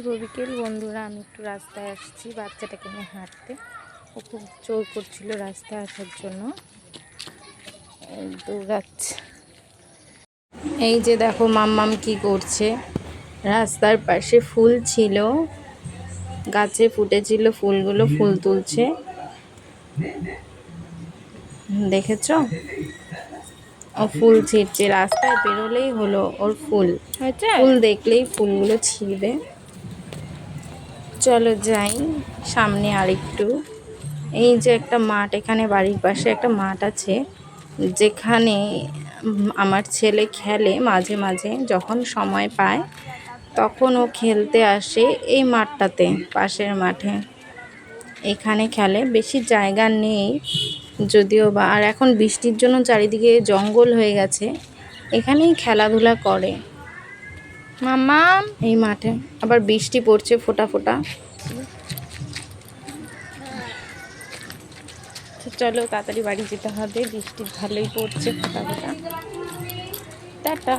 শুভ বিকেল বন্ধুরা। আমি একটু রাস্তায় আসছি বাচ্চাটাকে নিয়ে হাঁটতে। ও খুব জোর করছিল রাস্তায় আসার জন্য, দৌড়াচ্ছে। এই যে দেখো মাম্মাম কি করছে। রাস্তার পাশে ফুল ছিল, গাছে ফুটেছিল ফুলগুলো, ফুল তুলছে, দেখেছো? ও ফুল ছিঁড়ছে, রাস্তায় বেরোলেই হলো ওর ফুল দেখলেই ফুলগুলো ছিঁড়বে। চলো যাই সামনে আরেকটু। এই যে একটা মাঠ, এখানে বাড়ির পাশে একটা মাঠ আছে, যেখানে আমার ছেলে খেলে মাঝে মাঝে, যখন সময় পায় তখন ও খেলতে আসে এই মাঠটাতে, পাশের মাঠে। এখানে খেলে, বেশি জায়গা নেই যদিও বা, আর এখন বৃষ্টির জন্য চারিদিকে জঙ্গল হয়ে গেছে, এখানেই খেলাধুলা করে মাম্মা। এই মাঠে আবার বৃষ্টি পড়ছে ফোঁটা ফোঁটা। চলো তাড়াতাড়ি বাড়ি যেতে হবে, বৃষ্টি ভালোই পড়ছে ফোঁটা ফোঁটা। টাটা।